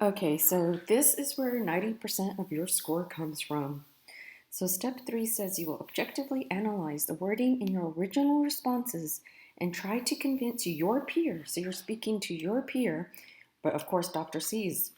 Okay, so this is where 90% of your score comes from. So step 3 says you will objectively analyze the wording in your original responses and try to convince your peer, so you're speaking to your peer, but of course Dr. C is,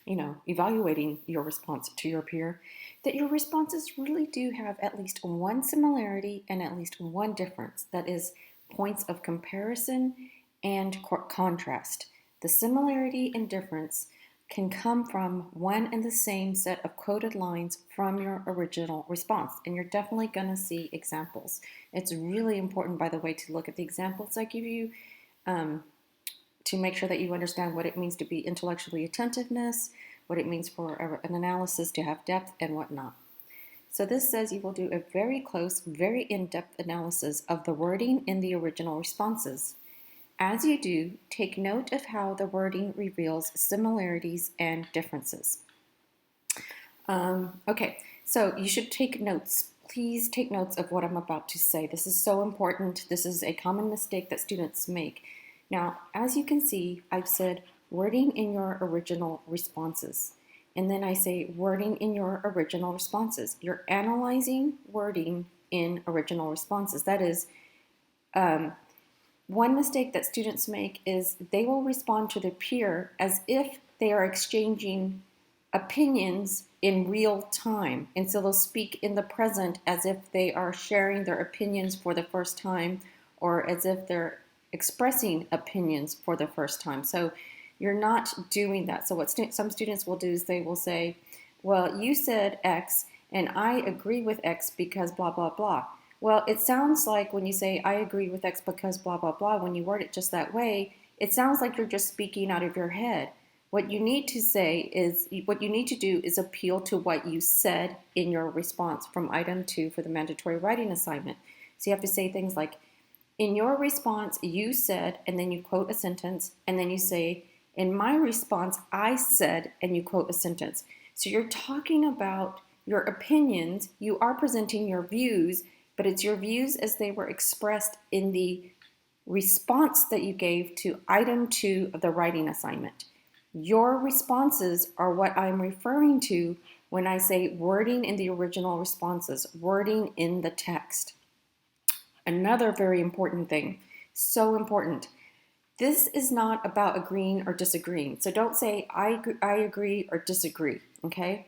evaluating your response to your peer, that your responses really do have at least one similarity and at least one difference. That is points of comparison and contrast. The similarity and difference can come from one and the same set of quoted lines from your original response. And you're definitely going to see examples. It's really important, by the way, to look at the examples I give you um, to make sure that you understand what it means to be intellectually attentiveness, what it means for an analysis to have depth, and whatnot. So this says you will do a very close, very in-depth analysis of the wording in the original responses. As you do, take note of how the wording reveals similarities and differences. Okay, so you should take notes. Please take notes of what I'm about to say. This is so important. This is a common mistake that students make. Now, as you can see, I've said wording in your original responses. And then I say wording in your original responses. You're analyzing wording in original responses. That is, one mistake that students make is they will respond to their peer as if they are exchanging opinions in real time. And so they'll speak in the present as if they are sharing their opinions for the first time or as if they're expressing opinions for the first time. So you're not doing that. So what some students will do is they will say, well, you said X and I agree with X because blah, blah, blah. Well, it sounds like when you say I agree with X because blah, blah, blah, when you word it just that way, it sounds like you're just speaking out of your head. What you need to say is, what you need to do is appeal to what you said in your response from item 2 for the mandatory writing assignment. So you have to say things like, in your response, you said, and then you quote a sentence, and then you say, in my response, I said, and you quote a sentence. So you're talking about your opinions, you are presenting your views, but it's your views as they were expressed in the response that you gave to item 2 of the writing assignment. Your responses are what I'm referring to when I say wording in the original responses, wording in the text. Another very important thing, so important. This is not about agreeing or disagreeing. So don't say I agree or disagree, okay?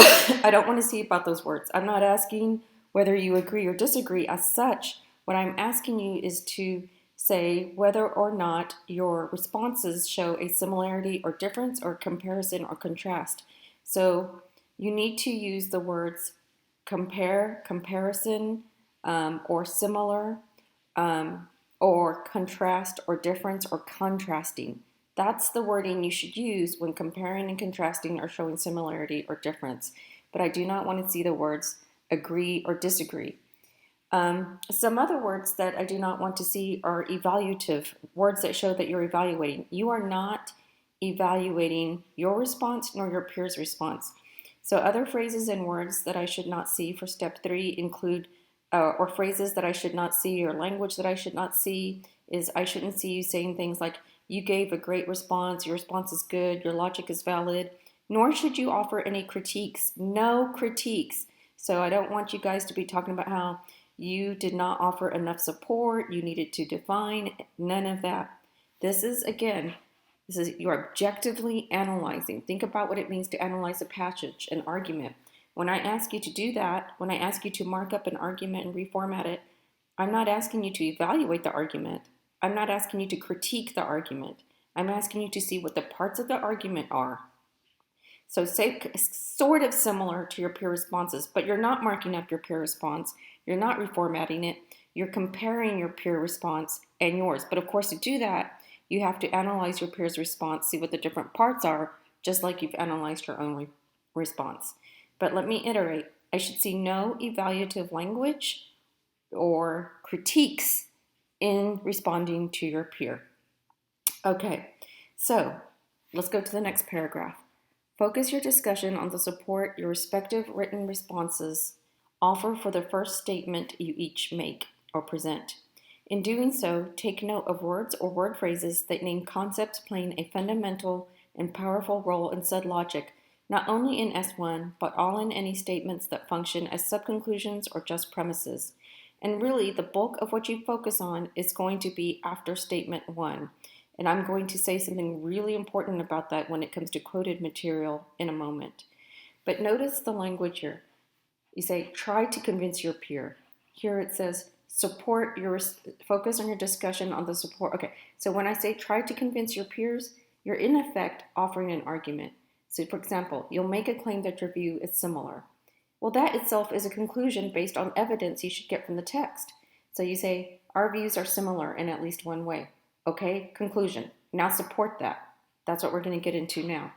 I don't want to see about those words. I'm not asking whether you agree or disagree as such. What I'm asking you is to say whether or not your responses show a similarity or difference or comparison or contrast. So you need to use the words compare, comparison, or similar, or contrast or difference or contrasting. That's the wording you should use when comparing and contrasting or showing similarity or difference. But I do not want to see the words agree or disagree. Some other words that I do not want to see are evaluative, words that show that you're evaluating. You are not evaluating your response nor your peer's response. So other phrases and words that I should not see for step 3 include, or phrases that I should not see or language that I should not see is I shouldn't see you saying things like, you gave a great response, your response is good, your logic is valid, nor should you offer any critiques. No critiques. So I don't want you guys to be talking about how you did not offer enough support, you needed to define, none of that. This is, again, you're objectively analyzing. Think about what it means to analyze a passage, an argument. When I ask you to do that, when I ask you to mark up an argument and reformat it, I'm not asking you to evaluate the argument. I'm not asking you to critique the argument. I'm asking you to see what the parts of the argument are. So say sort of similar to your peer responses, but you're not marking up your peer response. You're not reformatting it. You're comparing your peer response and yours. But of course, to do that, you have to analyze your peer's response, see what the different parts are, just like you've analyzed your own response. But let me iterate. I should see no evaluative language or critiques in responding to your peer. Okay, so let's go to the next paragraph. Focus your discussion on the support your respective written responses offer for the first statement you each make or present. In doing so, take note of words or word phrases that name concepts playing a fundamental and powerful role in said logic, not only in S1, but all in any statements that function as subconclusions or just premises. And really, the bulk of what you focus on is going to be after statement 1. And I'm going to say something really important about that when it comes to quoted material in a moment. But notice the language here. You say, try to convince your peer. Here it says, focus on your discussion on the support. Okay, so when I say try to convince your peers, you're in effect offering an argument. So for example, you'll make a claim that your view is similar. Well, that itself is a conclusion based on evidence you should get from the text. So you say, our views are similar in at least one way. Okay, conclusion. Now support that. That's what we're going to get into now.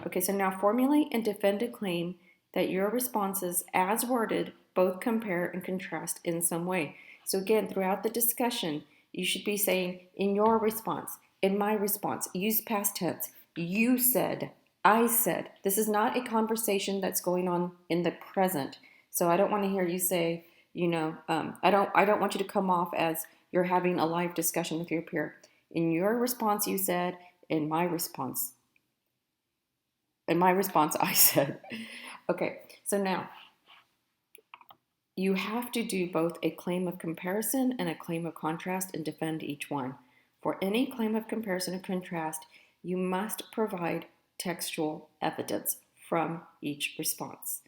Okay, so now formulate and defend a claim that your responses, as worded, both compare and contrast in some way. So again, throughout the discussion, you should be saying, in your response, in my response, use past tense. You said, I said. This is not a conversation that's going on in the present. So I don't want to hear you say, I don't want you to come off as you're having a live discussion with your peer. In your response, you said, in my response, I said. Okay, so now you have to do both a claim of comparison and a claim of contrast and defend each one. For any claim of comparison and contrast, you must provide textual evidence from each response.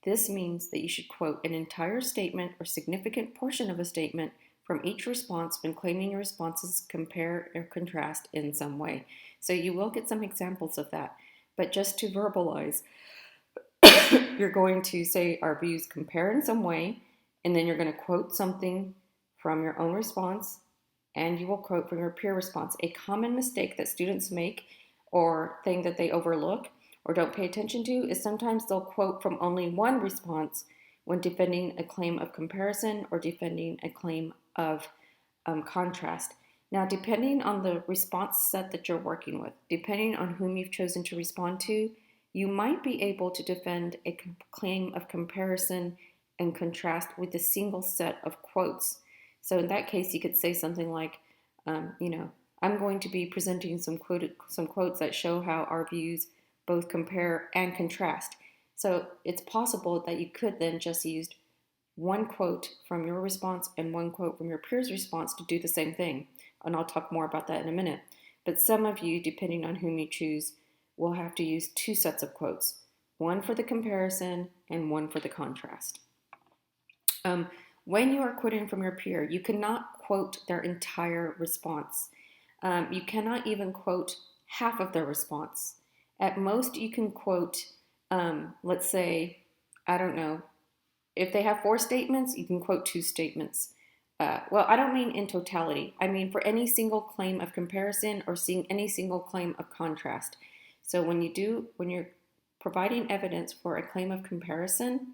This means that you should quote an entire statement or significant portion of a statement from each response when claiming your responses compare or contrast in some way. So you will get some examples of that. But just to verbalize, you're going to say our views compare in some way, and then you're going to quote something from your own response, and you will quote from your peer response. A common mistake that students make or thing that they overlook or don't pay attention to is sometimes they'll quote from only one response when defending a claim of comparison or defending a claim of contrast. Now, depending on the response set that you're working with, depending on whom you've chosen to respond to, you might be able to defend a claim of comparison and contrast with a single set of quotes. So in that case, you could say something like, I'm going to be presenting some quotes that show how our views both compare and contrast. So it's possible that you could then just use one quote from your response and one quote from your peer's response to do the same thing. And I'll talk more about that in a minute. But some of you, depending on whom you choose, will have to use two sets of quotes, one for the comparison and one for the contrast. When you are quoting from your peer, you cannot quote their entire response. You cannot even quote half of their response. At most, you can quote, let's say, I don't know, if they have 4 statements, you can quote 2 statements. Well, I don't mean in totality. I mean for any single claim of comparison or any single claim of contrast. So when you're providing evidence for a claim of comparison,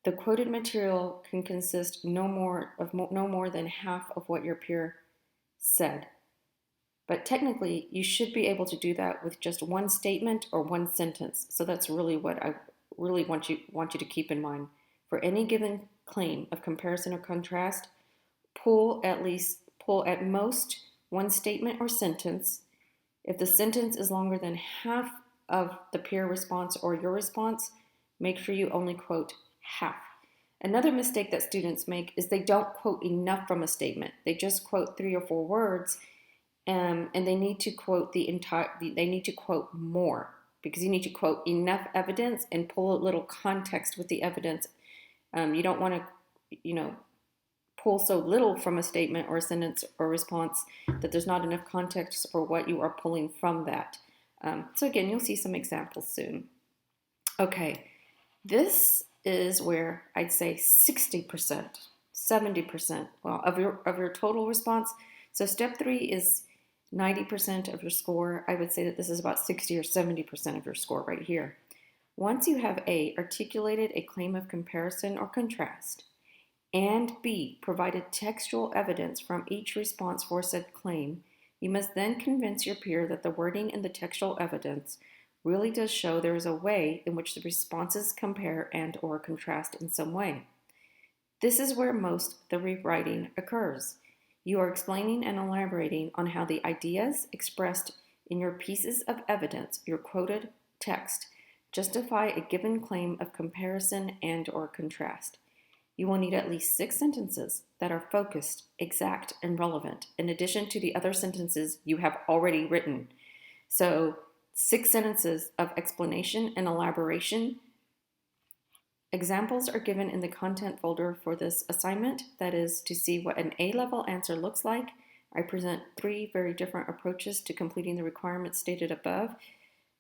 the quoted material can consist no more than half of what your peer said. But technically, you should be able to do that with just one statement or one sentence. So that's really what I really want you to keep in mind. For any given claim of comparison or contrast, pull at most one statement or sentence. If the sentence is longer than half of the peer response or your response, make sure you only quote half. Another mistake that students make is they don't quote enough from a statement. They just quote 3 or 4 words, and they need to quote they need to quote more, because you need to quote enough evidence and pull a little context with the evidence. You don't want to, pull so little from a statement or a sentence or response that there's not enough context for what you are pulling from that. So again, you'll see some examples soon. Okay, this is where I'd say 60%, 70%, of your total response. So step 3 is 90% of your score. I would say that this is about 60 or 70% of your score right here. Once you have A, articulated a claim of comparison or contrast, and B, provided textual evidence from each response for said claim, you must then convince your peer that the wording in the textual evidence really does show there is a way in which the responses compare and or contrast in some way. This is where most of the rewriting occurs. You are explaining and elaborating on how the ideas expressed In your pieces of evidence, your quoted text, justify a given claim of comparison and or contrast. You will need at least 6 sentences that are focused, exact, and relevant, in addition to the other sentences you have already written. So 6 sentences of explanation and elaboration. Examples are given in the content folder for this assignment, that is to see what an A-level answer looks like. I present 3 very different approaches to completing the requirements stated above.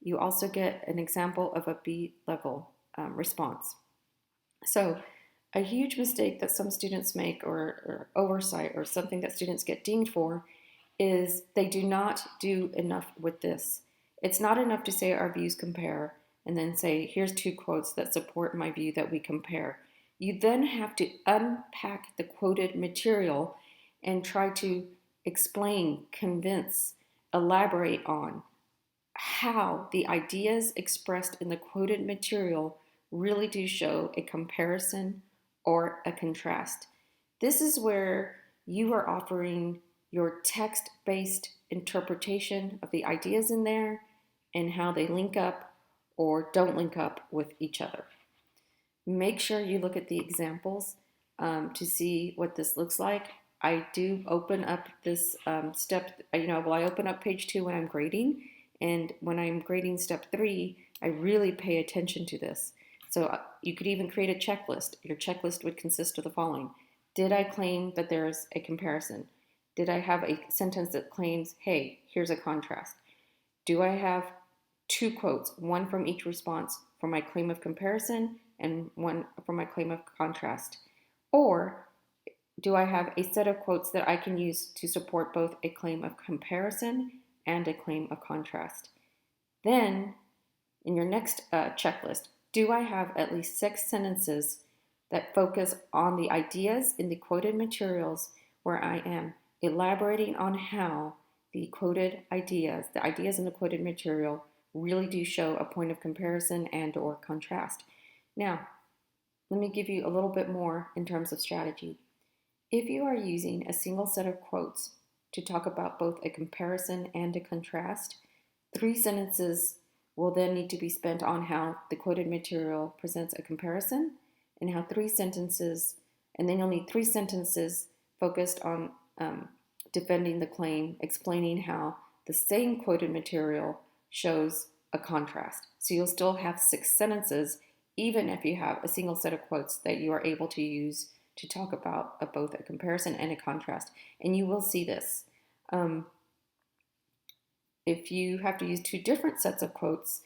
You also get an example of a B-level response. So a huge mistake that some students make, or oversight, or something that students get dinged for, is they do not do enough with this. It's not enough to say our views compare and then say, here's 2 quotes that support my view that we compare. You then have to unpack the quoted material and try to explain, convince, elaborate on how the ideas expressed in the quoted material really do show a comparison or a contrast. This is where you are offering your text-based interpretation of the ideas in there and how they link up or don't link up with each other. Make sure you look at the examples to see what this looks like. I do open up this step, I open up page 2 when I'm grading, and when I'm grading step 3, I really pay attention to this. So you could even create a checklist. Your checklist would consist of the following. Did I claim that there's a comparison? Did I have a sentence that claims, hey, here's a contrast? Do I have 2 quotes, one from each response for my claim of comparison and one for my claim of contrast? Or do I have a set of quotes that I can use to support both a claim of comparison and a claim of contrast? Then, in your next checklist, do I have at least 6 sentences that focus on the ideas in the quoted materials where I am elaborating on how the quoted ideas, the ideas in the quoted material, really do show a point of comparison and or contrast? Now, let me give you a little bit more in terms of strategy. If you are using a single set of quotes to talk about both a comparison and a contrast, 3 sentences will then need to be spent on how the quoted material presents a comparison, and how 3 sentences, and then you'll need 3 sentences focused on defending the claim, explaining how the same quoted material shows a contrast. So you'll still have 6 sentences, even if you have a single set of quotes that you are able to use to talk about both a comparison and a contrast. And you will see this. If you have to use 2 different sets of quotes,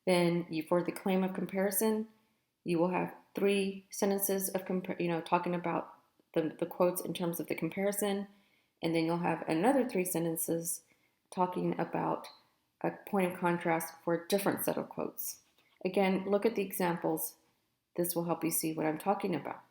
then for the claim of comparison, you will have 3 sentences of talking about the quotes in terms of the comparison, and then you'll have another 3 sentences talking about a point of contrast for a different set of quotes. Again, look at the examples. This will help you see what I'm talking about.